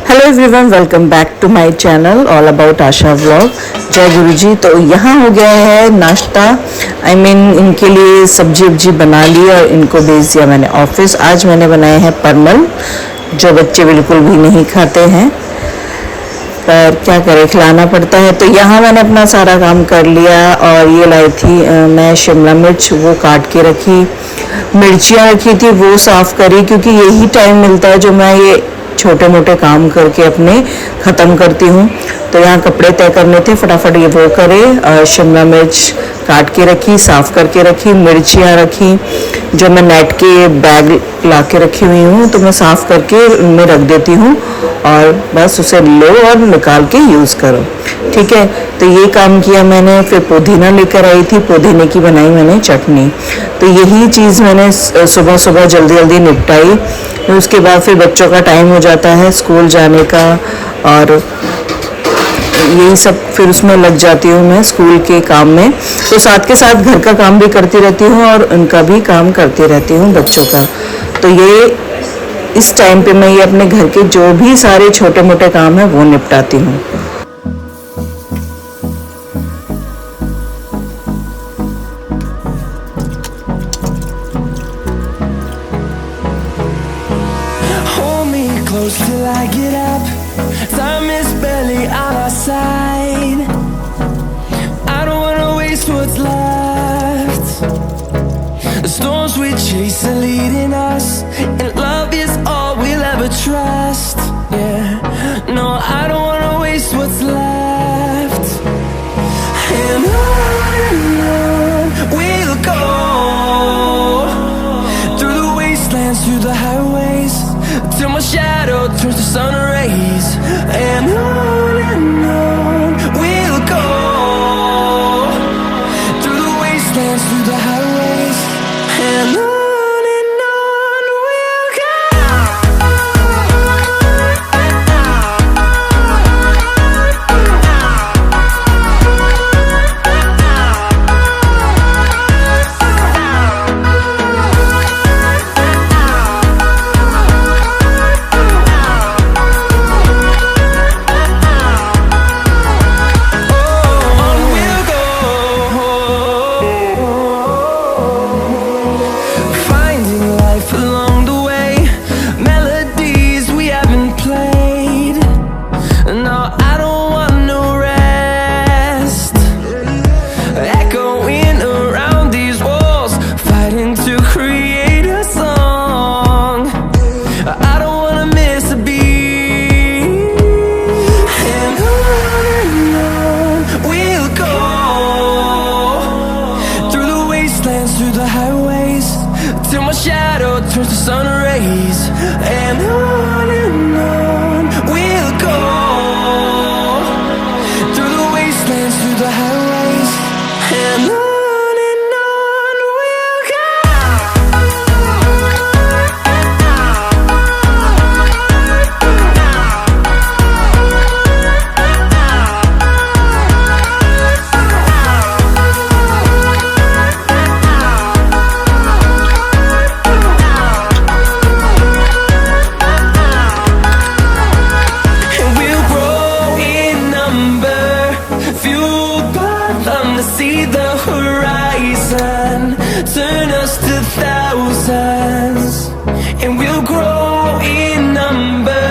Hello everyone, welcome back to my channel all about Asha vlog. जय गुरु जी। तो यहाँ हो गया है नाश्ता। इनके लिए सब्जी वब्जी बना ली और इनको भेज दिया मैंने ऑफिस। आज मैंने बनाए हैं परमल, जो बच्चे बिल्कुल भी नहीं खाते हैं, पर क्या करें, खिलाना पड़ता है। तो यहाँ मैंने अपना सारा काम कर लिया और ये लाई थी मैं शिमला मिर्च, वो काट के रखी। मिर्चियाँ रखी थी, वो साफ़ करी, क्योंकि यही टाइम मिलता है जो मैं ये छोटे मोटे काम करके अपने ख़त्म करती हूँ। तो यहाँ कपड़े तय करने थे, फटाफट ये वो करे। शिमला मिर्च काट के रखी, साफ़ करके रखी, मिर्चियाँ रखी जो मैं नेट के बैग ला के रखी हुई हूँ, तो मैं साफ़ करके उनमें रख देती हूँ और बस उसे लो और निकाल के यूज़ करो। ठीक है, तो ये काम किया मैंने। फिर पुदीना लेकर आई थी, पुदीने की बनाई मैंने चटनी। तो यही चीज़ मैंने सुबह सुबह जल्दी जल्दी निपटाई। उसके बाद फिर बच्चों का टाइम हो जाता है स्कूल जाने का, और यही सब फिर उसमें लग जाती हूँ मैं स्कूल के काम में। तो साथ के साथ घर का काम भी करती रहती हूँ और उनका भी काम करती रहती हूँ, बच्चों का। तो ये इस टाइम पे मैं ये अपने घर के जो भी सारे छोटे मोटे काम हैं वो निपटाती हूँ। Close till I get up. Time is barely on our side. I don't wanna waste what's left. The storms we chase are leading us, and love is all we'll ever trust. Yeah, no, I don't wanna waste what's left. And on we'll go, through the wastelands, through the highways, till my shadow turns to sun rays. And on we'll go, through the wastelands, through the highways. And on we'll go. Through the highways, till my shadow turns to sun rays. And on we'll go, through the wastelands, through the highways. And on we'll go. See the horizon, turn us to thousands, and we'll grow in number,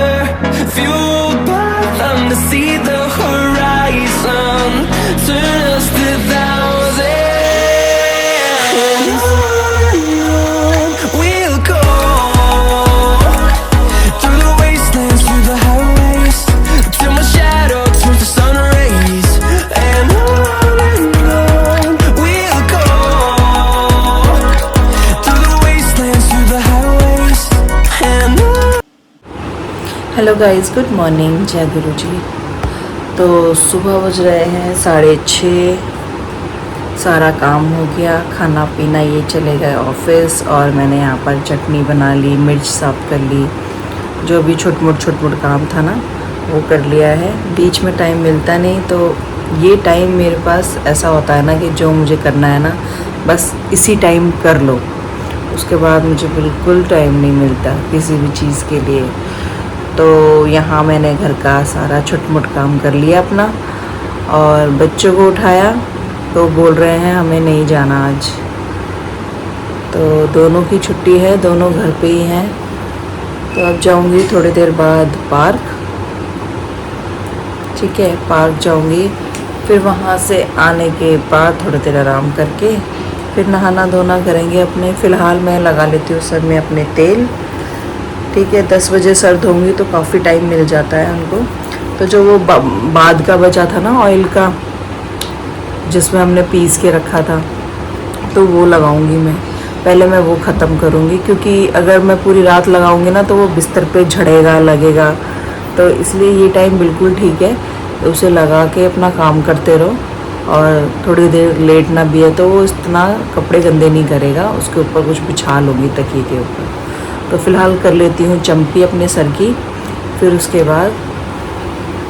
fueled by them. To see the horizon, turn us to thousands, and on we'll go, through the wastelands, through the highways, till my shadow turns to sun rays. And hello guys, good morning, जय गुरु जी। तो सुबह बज रहे हैं 6:30। सारा काम हो गया, खाना पीना, ये चले गए ऑफिस और मैंने यहाँ पर चटनी बना ली, मिर्च साफ़ कर ली, जो भी छोट मोट काम था ना वो कर लिया है। बीच में टाइम मिलता नहीं, तो ये टाइम मेरे पास ऐसा होता है ना कि जो मुझे करना है ना बस इसी टाइम कर लो, उसके बाद मुझे बिल्कुल टाइम नहीं मिलता किसी भी चीज़ के लिए। तो यहाँ मैंने घर का सारा छुटमुट काम कर लिया अपना, और बच्चों को उठाया तो बोल रहे हैं हमें नहीं जाना आज। तो दोनों की छुट्टी है, दोनों घर पे ही हैं। तो अब जाऊंगी थोड़ी देर बाद पार्क, ठीक है, पार्क जाऊंगी। फिर वहाँ से आने के बाद थोड़ी देर आराम करके फिर नहाना धोना करेंगे अपने। फ़िलहाल मैं लगा लेती हूँ सर में अपने तेल, ठीक है। 10 बजे सर धोंगी तो काफ़ी टाइम मिल जाता है उनको। तो जो वो बाद का बचा था ना ऑयल का, जिसमें हमने पीस के रखा था, तो वो लगाऊंगी मैं। पहले मैं वो ख़त्म करूंगी, क्योंकि अगर मैं पूरी रात लगाऊंगी ना तो वो बिस्तर पे झड़ेगा, लगेगा। तो इसलिए ये टाइम बिल्कुल ठीक है, उसे लगा के अपना काम करते रहो। और थोड़ी देर लेटना भी है तो वो इतना कपड़े गंदे नहीं करेगा। उसके ऊपर कुछ बिछा लूँगी तकिए के ऊपर। तो फ़िलहाल कर लेती हूँ चम्पी अपने सर की, फिर उसके बाद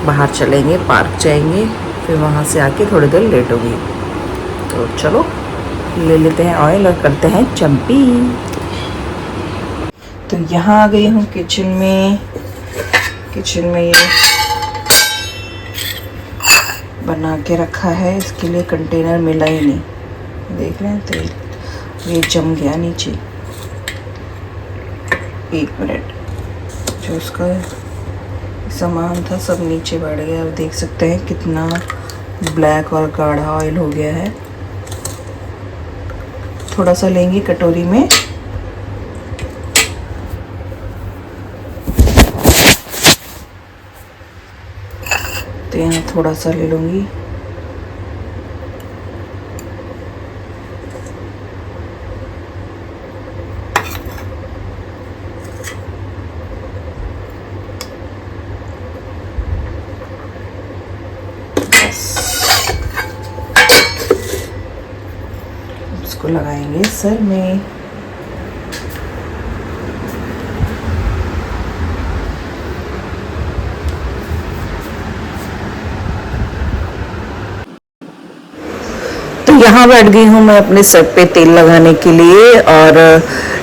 बाहर चलेंगे, पार्क जाएंगे, फिर वहाँ से आके थोड़ी देर लेटोगी। तो चलो ले लेते हैं ऑयल और करते हैं चम्पी। तो यहाँ आ गई हूँ किचन में। किचन में ये बना के रखा है, इसके लिए कंटेनर मिला ही नहीं, देख रहे हैं तेल ये जम गया नीचे। 1 मिनट, जो उसका सामान था सब नीचे बढ़ गया। अब देख सकते हैं कितना ब्लैक और गाढ़ा ऑयल हो गया है। थोड़ा सा लेंगे कटोरी में, तो यहाँ थोड़ा सा ले लूँगी। इसको लगाएंगे सर में। तो यहाँ बैठ गई हूँ मैं अपने सर पे तेल लगाने के लिए। और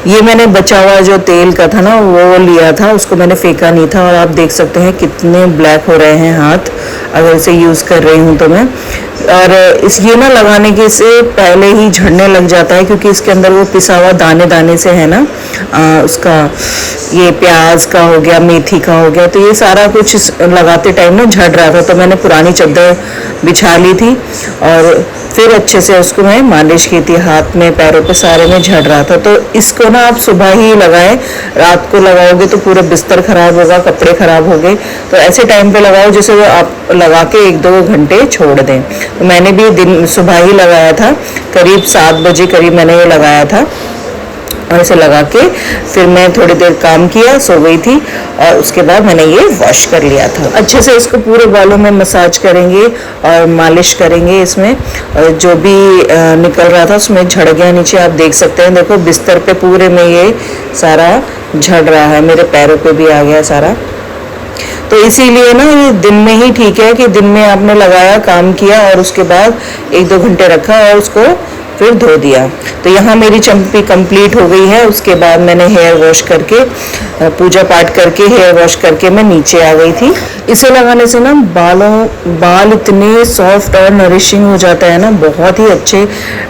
ये मैंने बचा हुआ जो तेल का था ना वो लिया था, उसको मैंने फेंका नहीं था। और आप देख सकते हैं कितने ब्लैक हो रहे हैं हाथ अगर इसे यूज़ कर रही हूँ तो मैं। और इस ये ना लगाने के से पहले ही झड़ने लग जाता है, क्योंकि इसके अंदर वो पिसा हुआ दाने दाने से है ना, उसका ये प्याज का हो गया, मेथी का हो गया, तो ये सारा कुछ लगाते टाइम ना झड़ रहा था। तो मैंने पुरानी चादर बिछा ली थी और फिर अच्छे से उसको मैं मालिश की थी, हाथ में पैरों पे सारे में झड़ रहा था। तो इसको ना आप सुबह ही लगाएं, रात को लगाओगे तो पूरा बिस्तर खराब होगा, कपड़े खराब हो गए। तो ऐसे टाइम पे लगाओ जैसे वो आप लगा के 1-2 घंटे छोड़ दें। तो मैंने भी दिन सुबह ही लगाया था, करीब 7 बजे करीब मैंने ये लगाया था। और इसे लगा के फिर मैं थोड़ी देर काम किया, सो गई थी, और उसके बाद मैंने ये वॉश कर लिया था। अच्छे से इसको पूरे बालों में मसाज करेंगे और मालिश करेंगे इसमें। और जो भी निकल रहा था उसमें झड़ गया नीचे, आप देख सकते हैं। देखो बिस्तर पे पूरे में ये सारा झड़ रहा है, मेरे पैरों पे भी आ गया सारा। तो इसीलिए ना ये दिन में ही ठीक है कि दिन में आपने लगाया, काम किया और उसके बाद 1-2 घंटे रखा और उसको फिर धो दिया। तो यहाँ मेरी चम्पी कंप्लीट हो गई है। उसके बाद मैंने हेयर वॉश करके, पूजा पाठ करके हेयर वॉश करके मैं नीचे आ गई थी। इसे लगाने से ना बाल इतने सॉफ्ट और नरिशिंग हो जाता है ना, बहुत ही अच्छे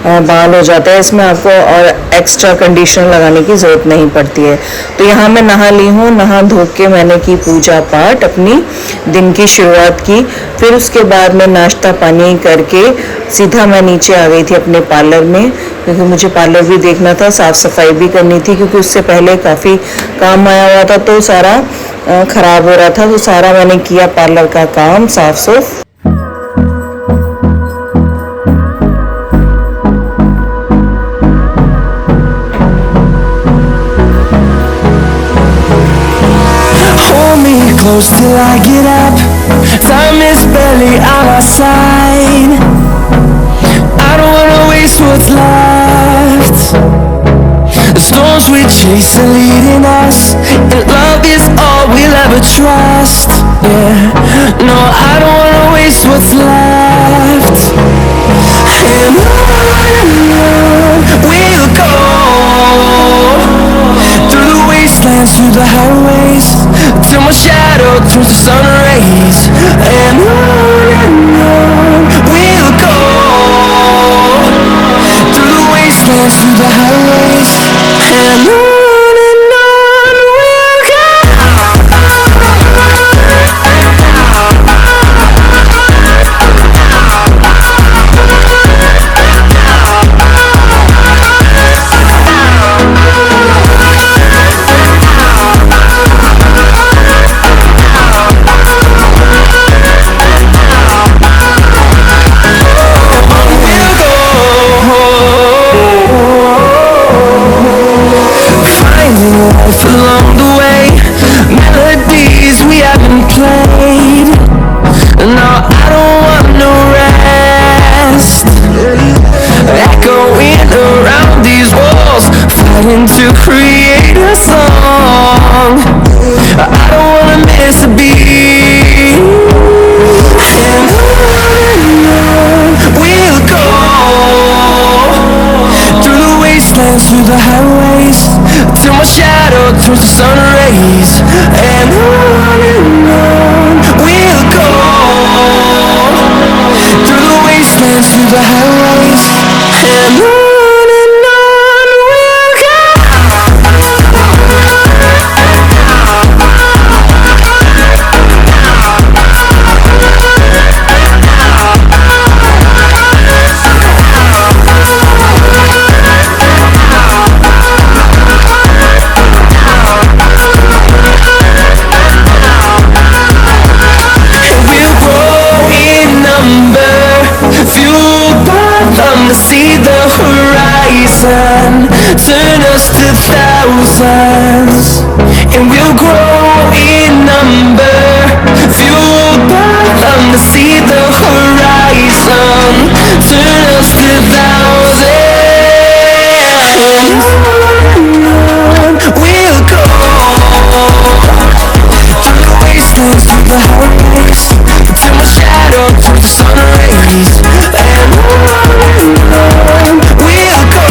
बाल हो जाते हैं इसमें। आपको और एक्स्ट्रा कंडीशनर लगाने की ज़रूरत नहीं पड़ती है। तो यहाँ मैं नहा ली हूँ, नहा धो के मैंने की पूजा पाठ, अपनी दिन की शुरुआत की। फिर उसके बाद मैं नाश्ता पानी करके सीधा मैं नीचे आ गई थी अपने पार्लर में, क्योंकि मुझे पार्लर भी देखना था, साफ़ सफाई भी करनी थी, क्योंकि उससे पहले काफ़ी काम आया हुआ था तो सारा ख़राब हो रहा था। तो सारा मैंने किया पार्लर का काम साफ सुफ। Close till I get up. Time is barely on our side. I don't wanna waste what's left. The storms we chase are leading us, and love is all we'll ever trust. Yeah, no, I don't wanna waste what's left. And on we'll go, through the wastelands, through the highways, till my shadow turns to sun rays. And on we'll go, through the wastelands, through the highways. And on we'll go. Along the way, melodies we haven't played. No, I don't want no rest. Echoing around these walls, fighting to create a song. I don't wanna miss a beat. And on we'll go, through the wastelands, through the highways, till my shadow turns to sun rays. And on we'll go, through the wastelands, through the highways. And on we'll go. See the horizon, turn us to thousands, and we'll grow in number, fueled by them to see the horizon, turn us to thousands. And on we'll go, through the wastelands, through the highways, till my shadow turns to sun rays. And on we'll go,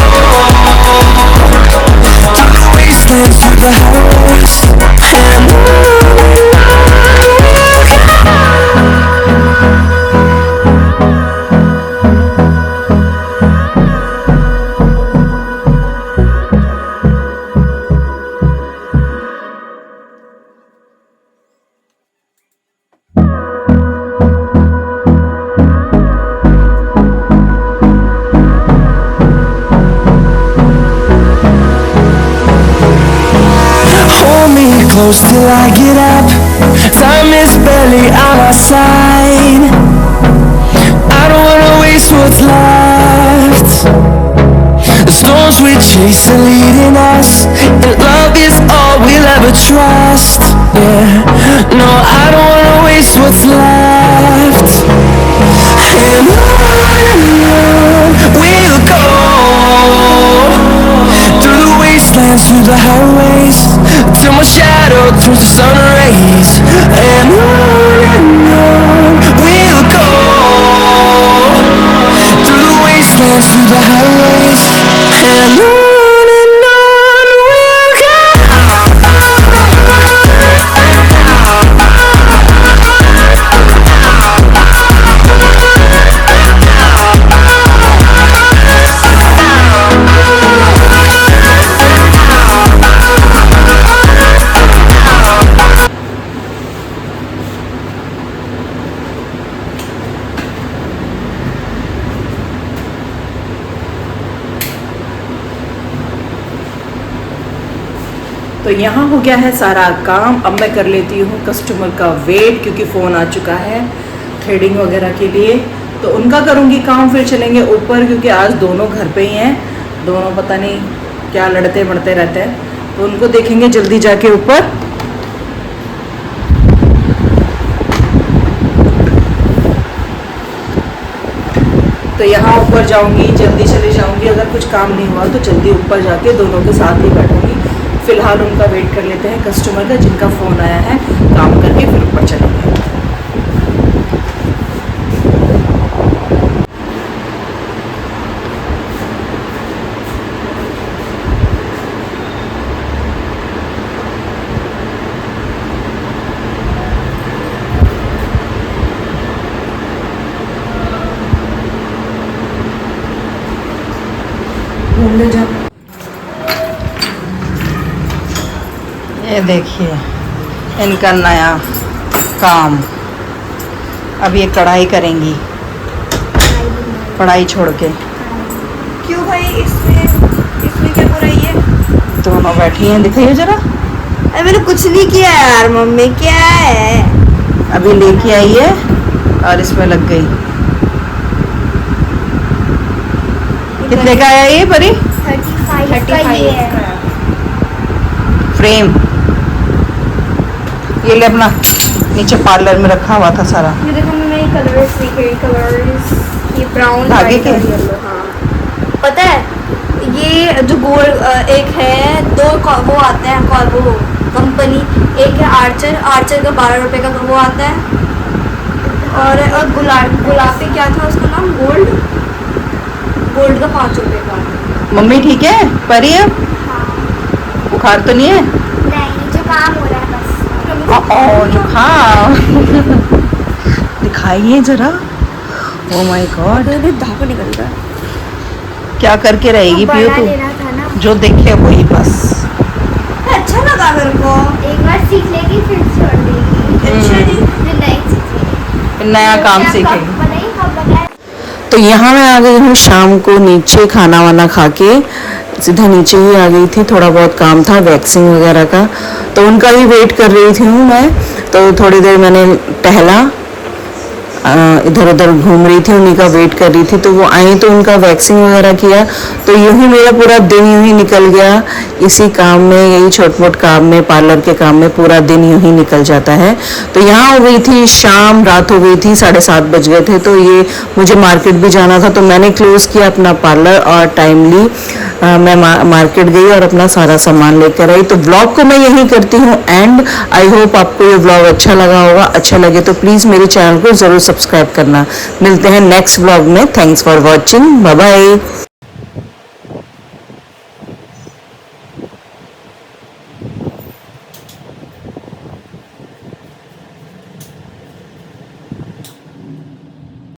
through the wastelands, through the highways. And on we'll close till I get up. Time is barely on our side. I don't wanna waste what's left. The storms we chase are leading us, and love is all we'll ever trust. Yeah, no, I don't wanna waste what's left. And on we'll go, through the wastelands, through the highways, till my shadow turns to sun rays. And on we'll go, through the wastelands, through the highways. And on we'll go. तो यहाँ हो गया है सारा काम। अब मैं कर लेती हूँ कस्टमर का वेट, क्योंकि फ़ोन आ चुका है थ्रेडिंग वगैरह के लिए। तो उनका करूँगी काम, फिर चलेंगे ऊपर, क्योंकि आज दोनों घर पे ही हैं। दोनों पता नहीं क्या लड़ते बढ़ते रहते हैं, तो उनको देखेंगे जल्दी जाके ऊपर। तो यहाँ ऊपर जाऊँगी, जल्दी चले जाऊँगी। अगर कुछ काम नहीं हुआ तो जल्दी ऊपर जाके दोनों के साथ ही बैठूँगी। फ़िलहाल उनका वेट कर लेते हैं कस्टमर का, जिनका फ़ोन आया है, काम करके फिर ऊपर चलेंगे। ये देखिए इनका नया काम, अब ये कढ़ाई करेंगी पढ़ाई छोड़ के। क्यों भाई, इसमें क्या बुराई है? दोनों बैठी हैं, दिखाइए जरा। अरे मैंने कुछ नहीं किया यार मम्मी, क्या है? अभी लेके आई है और इसमें लग गई। कितने का आया ये परी? 35 फ्रेम। ये ले अपना, नीचे पार्लर में रखा हुआ था सारा। ये देखो मैं नई कलर्स सीख रही, कलर्स ये ब्राउन धागे के? येलो। हाँ पता है, ये जो गोल्ड एक है, दो वो आते हैं वो कंपनी, एक है आर्चर का 12 रुपए का वो आता है, और गुलाबी क्या था उसका नाम, गोल्ड का 5 रुपए का। मम्मी ठीक है परी? अब बुखार तो नहीं है? नहीं, जो काम हो रहा है बस। जुकाम। दिखाइए जरा। ओ माय गॉड, धागा निकल रहा है। क्या करके रहेगी पियो तू? लेना था ना, जो देखे वही बस। अच्छा लगा मेरे को। एक बार सीख लेगी फिर छोड़ देगी। अच्छा नहीं, फिर नहीं सीखेगी, फिर नया काम सीखेगी। नहीं कब बताया। तो यहाँ मैं आ गई हूँ शाम को, नीचे खाना वाना खा के सीधा नीचे ही आ गई थी। थोड़ा बहुत काम था वैक्सिंग वगैरह का, तो उनका भी वेट कर रही थी हूँ मैं। तो थोड़ी देर मैंने टहला, इधर उधर घूम रही थी, उन्हीं का वेट कर रही थी। तो वो आई तो उनका वैक्सिंग वगैरह किया, तो यूं ही मेरा पूरा दिन यूं ही निकल गया इसी काम में, यही छोट मोट काम में, पार्लर के काम में पूरा दिन यूं ही निकल जाता है। तो यहाँ हो गई थी शाम, रात हो गई थी, 7:30 बज गए थे। तो ये मुझे मार्केट भी जाना था, तो मैंने क्लोज किया अपना पार्लर और टाइमली मैं मार्केट गई और अपना सारा सामान लेकर आई। तो ब्लॉग को मैं यही करती हूँ एंड आई होप आपको ये ब्लॉग अच्छा लगा होगा। अच्छा लगे तो प्लीज़ मेरे चैनल को ज़रूर सब्सक्राइब करना। मिलते हैं नेक्स्ट ब्लॉग में। Thanks for watching, bye bye.